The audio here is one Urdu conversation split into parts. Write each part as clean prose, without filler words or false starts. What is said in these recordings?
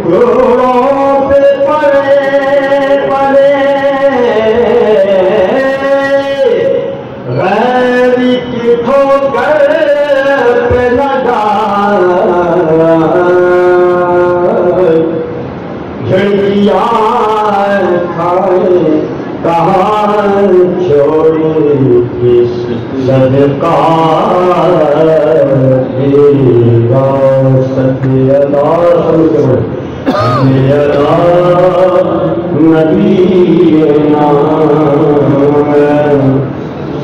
ٹکڑوں پہ پڑے پڑے غیر کی ٹھوکر پہ لگا جھڑکیاں کھائے کہاں چھوڑی کس صدقہ دے گا صلی اللہ نبینا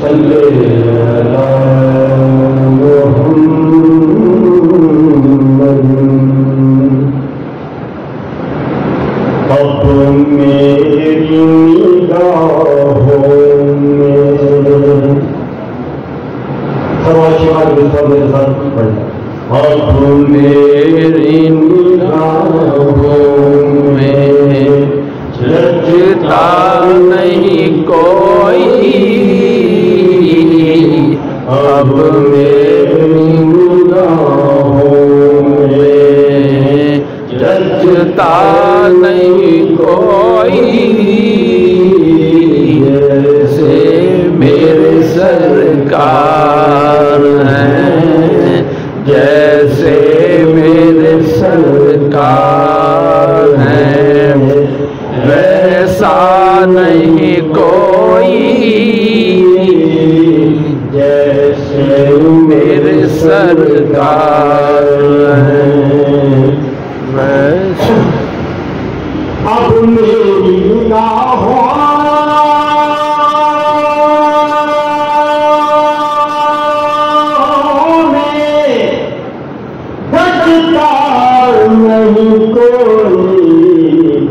صلی اب میری نگاہوں میں اب میری نگاہوں میں جھجتا نہیں کوئی اب میری نگاہوں میں جھجتا نہیں کوئی جیسے میرے سرکار ہیں جیسے میرے سرکار ہیں ویسا نہیں کوئی جیسے میرے سرکار ہیں اب میری نگاہوں میں بچتا نہیں کوئی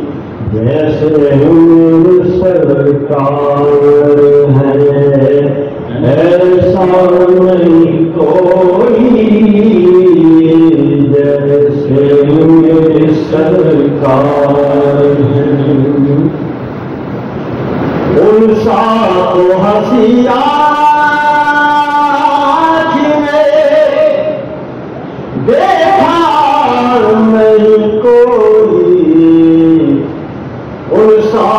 جیسے میرے سرکار ہے ایسا نہیں کوئی جیسے میرے سرکار ہے ان سا تو ہنسی آنکھ میں دیکھا نہیں کوئی ان سا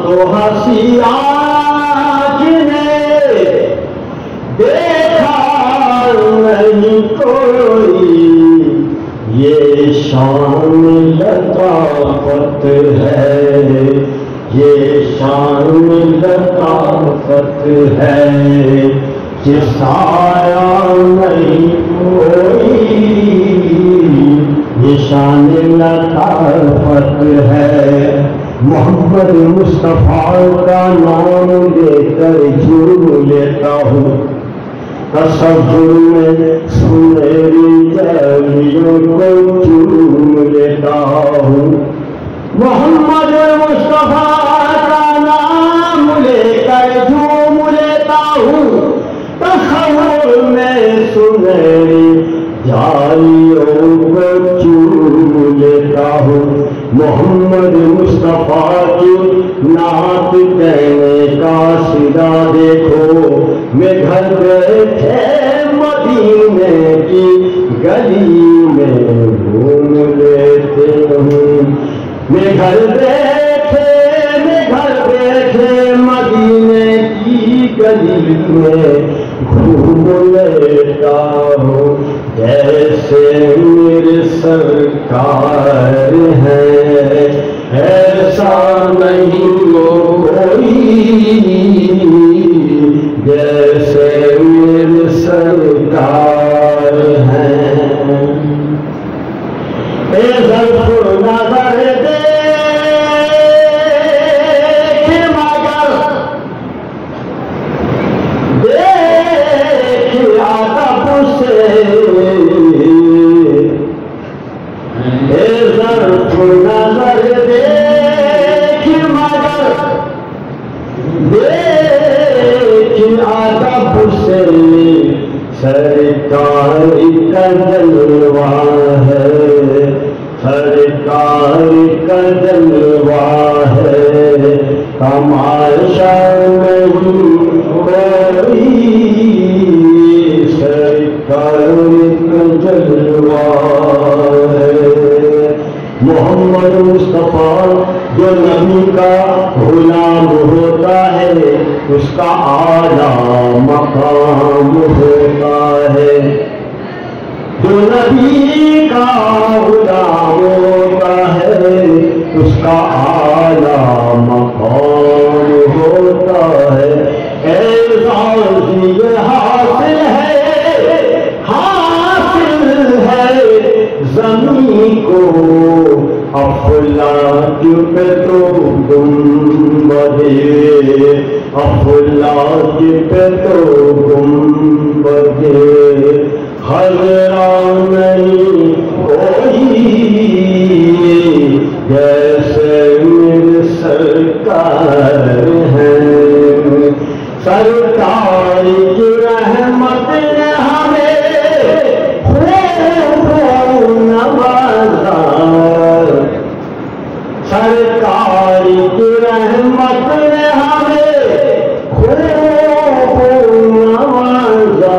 تو ہنسی آنکھ میں دیکھا نہیں کوئی یہ شان لطافت ہے یہ شان لطافت ہے کہ سایہ نہیں کوئی یہ شان لطافت ہے محمد مصطفیٰ کا نام لے کر جھوم لیتا ہوں تصور میں سنہری جالیوں کو چوم لیتا ہوں محمد مصطفیٰ کا نام لے کر جھوم لیتا ہوں تصور میں سنہری جالیوں کو چوم لیتا ہوں محمد مصطفیٰ کی نعت کہنے کا سیدھا دیکھو میں گھر بیٹھے مدینے کی گلی میں گھوم لیتے ہوں میں گھر بیٹھے مدینے کی گلی میں گھوم لیتا ہوں جیسے میرے سرکار ہے ایسا نہیں کوئی جیسے میرے سرکار ہیں اے ظرف نظر دیکھ مگر دیکھ ادب سے اے ظرف نظر دیکھ مگر دیکھ ادب سے سرکار کا جلوہ ہے سرکار کا جلوہ ہے تماشا نہیں کوئی سرکار کا جلوہ ہے محمد مصطفیٰ جو نبی کا غلام ہوتا ہے اس کا اعلیٰ مقام ہوتا ہے. جو نبی کا غلام ہوتا ہے اس کا اعلیٰ مقام ہوتا ہے. اعزاز یہ حاصل ہے زمین کو افلاک پہ تو گنبدِ افلاک پہ تو گنبدِ خضرا نہیں کوئی جیسے میرے سرکار ہیں. سرکار کی رحمت نے ہمیں خوب نوازا. سرکار کی رحمت نے ہمیں خوب نوازا.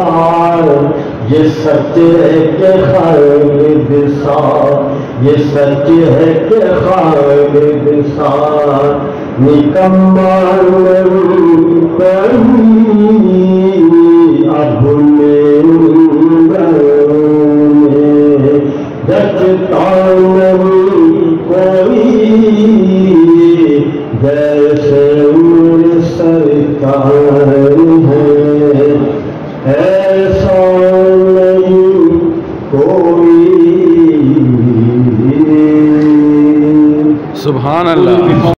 یہ سچ ہے کہ خالد ساتھ یہ سچ ہے کہ خالد ساتھ نکمال اب جچتا نہیں کوئی جیسے میرے سرکار ہے. ایسا نہیں کوئی. سبحان اللہ.